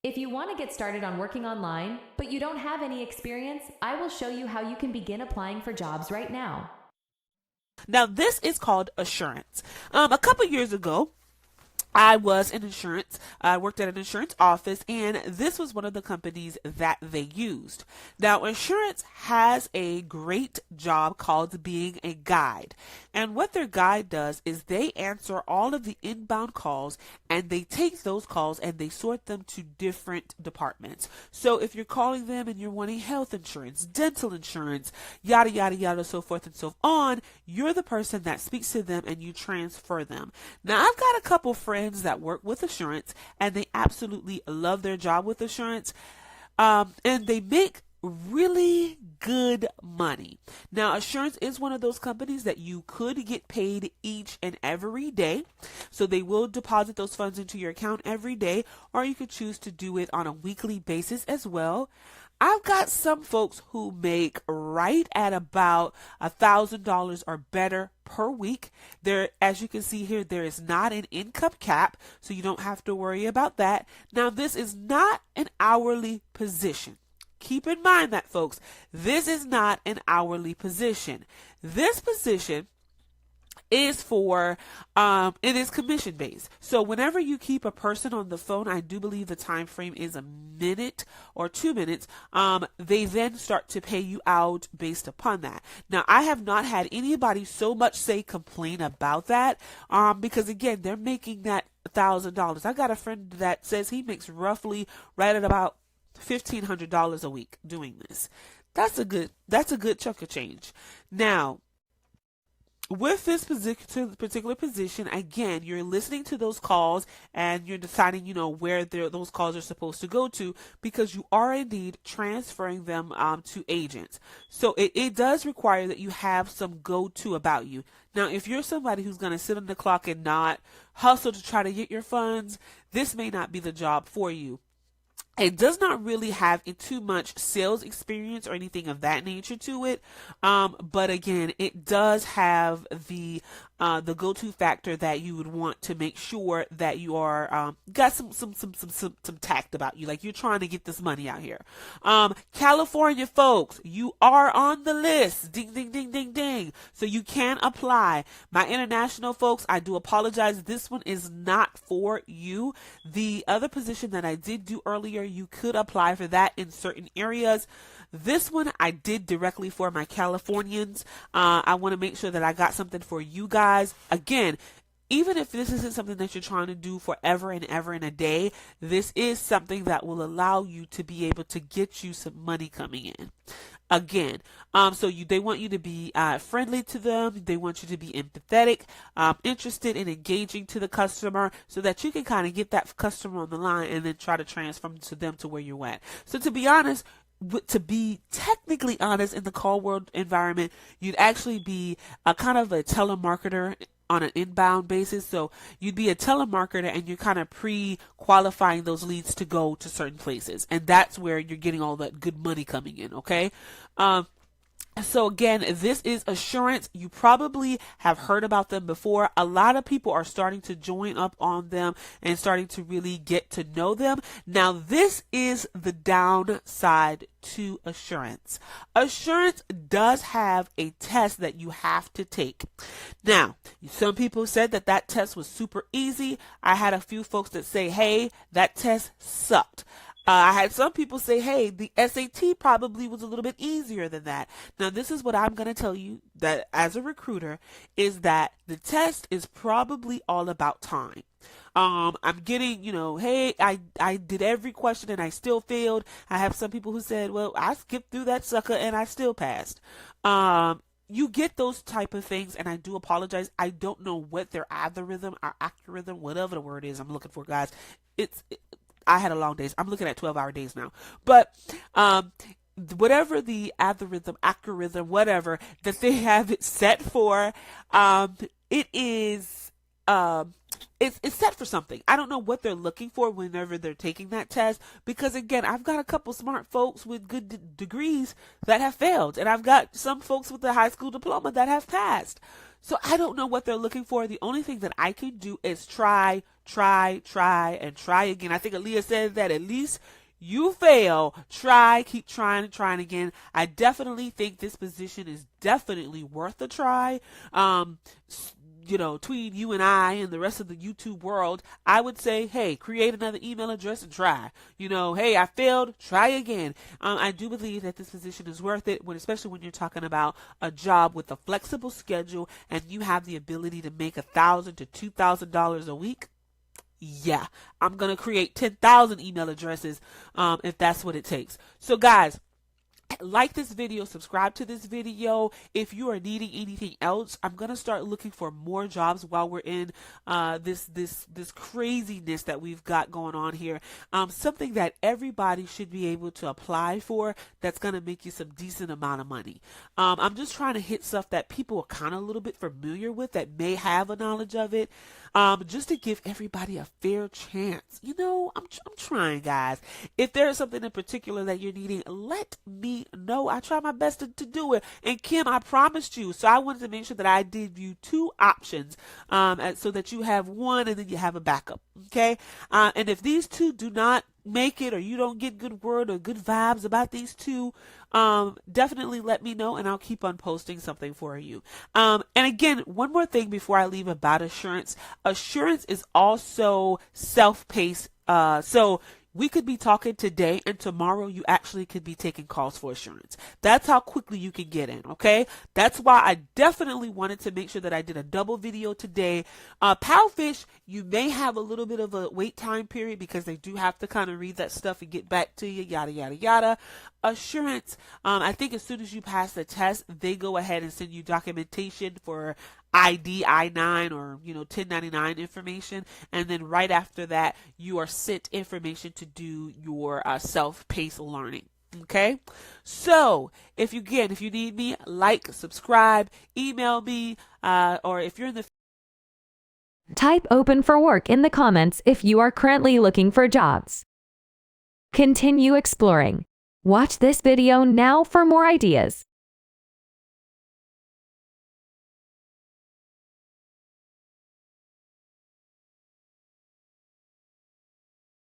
If you want to get started on working online, but you don't have any experience, I will show you how you can begin applying for jobs right now. Now, this is called assurance. A couple years ago, I was in insurance. I worked at an insurance office, and this was one of the companies that they used. Now, insurance has a great job called being a guide. And what their guide does is they answer all of the inbound calls, and they take those calls and they sort them to different departments. So if you're calling them and you're wanting health insurance, dental insurance, yada, yada, yada, so forth and so on, you're the person that speaks to them and you transfer them. Now, I've got a couple friends that work with assurance, and they absolutely love their job with assurance, and they make really good money. Now, assurance is one of those companies that you could get paid each and every day, so they will deposit those funds into your account every day, or you could choose to do it on a weekly basis as well. I've got some folks who make right at about $1,000 or better per week. There, as you can see here, there is not an income cap, so you don't have to worry about that. Now, this is not an hourly position. Keep in mind that, folks, this is not an hourly position. This position is for it is commission based. So whenever you keep a person on the phone, I do believe the time frame is a minute or 2 minutes, they then start to pay you out based upon that. Now, I have not had anybody so much say complain about that, because again, they're making that $1,000. I got a friend that says he makes roughly right at about $1,500 a week doing this. That's a good chunk of change. Now, with this particular position, again, you're listening to those calls and you're deciding, where those calls are supposed to go to, because you are indeed transferring them to agents. So it does require that you have some go-to about you. Now, if you're somebody who's going to sit on the clock and not hustle to try to get your funds, this may not be the job for you. It does not really have too much sales experience or anything of that nature to it, but again, it does have the go-to factor that you would want to make sure that you are got some tact about you, like you're trying to get this money out here. California folks, you are on the list. Ding, ding, ding, ding, ding. So you can apply. My international folks, I do apologize. This one is not for you. The other position that I did do earlier, you could apply for that in certain areas. This one I did directly for my Californians. I want to make sure that I got something for you guys. Again, even if this isn't something that you're trying to do forever and ever in a day, this is something that will allow you to be able to get you some money coming in. Again, they want you to be friendly to them. They want you to be empathetic, interested and engaging to the customer, so that you can kind of get that customer on the line and then try to transfer them to where you're at. So to be honest, to be technically honest, in the call world environment, you'd actually be a kind of a telemarketer on an inbound basis. So you'd be a telemarketer and you're kind of pre-qualifying those leads to go to certain places. And that's where you're getting all that good money coming in, okay? So again, this is assurance. You probably have heard about them before. A lot of people are starting to join up on them and starting to really get to know them. Now, this is the downside to assurance. Assurance does have a test that you have to take. Now, some people said that test was super easy. I had a few folks that say, hey, that test sucked. I had some people say, hey, the SAT probably was a little bit easier than that. Now, this is what I'm going to tell you, that as a recruiter, is that the test is probably all about time. I'm getting, hey, I did every question and I still failed. I have some people who said, well, I skipped through that sucker and I still passed. You get those type of things, and I do apologize. I don't know what their algorithm or algorithm, whatever the word is I'm looking for, guys. I had a long days. I'm looking at 12-hour days now. But whatever the algorithm, whatever that they have it set for, it is it's set for something. I don't know what they're looking for whenever they're taking that test, because again, I've got a couple smart folks with good degrees that have failed, and I've got some folks with a high school diploma that have passed. So I don't know what they're looking for. The only thing that I can do is try, and try again. I think Aaliyah said that at least you fail, try, keep trying and trying again. I definitely think this position is definitely worth a try. Between you and I and the rest of the YouTube world, I would say, hey, create another email address and try. Hey, I failed, try again. I do believe that this position is worth it, especially when you're talking about a job with a flexible schedule and you have the ability to make $1,000 to $2,000 a week. Yeah, I'm going to create 10,000 email addresses if that's what it takes. So guys, like this video, subscribe to this video. If you are needing anything else, I'm gonna start looking for more jobs while we're in this craziness that we've got going on here. Something that everybody should be able to apply for that's gonna make you some decent amount of money. I'm just trying to hit stuff that people are kind of a little bit familiar with, that may have a knowledge of it, just to give everybody a fair chance. I'm trying, guys. If there is something in particular that you're needing, let me know. I try my best to do it. And Kim, I promised you. So I wanted to make sure that I did you 2 options, so that you have one and then you have a backup. Okay. And if these 2 do not make it, or you don't get good word or good vibes about these 2, definitely let me know and I'll keep on posting something for you. And again, one more thing before I leave about Assurance. Assurance is also self-paced. So we could be talking today and tomorrow you actually could be taking calls for Assurance. That's how quickly you can get in, okay? That's why I definitely wanted to make sure that I did a double video today. Powfish, you may have a little bit of a wait time period because they do have to kind of read that stuff and get back to you, yada, yada, yada. Assurance, I think as soon as you pass the test, they go ahead and send you documentation for ID, I-9, or 1099 information, and then right after that you are sent information to do your self-paced learning. Okay, so if you need me, like, subscribe, email me, or if you're in the Type open for work in the comments if you are currently looking for jobs. Continue exploring. Watch this video now for more ideas.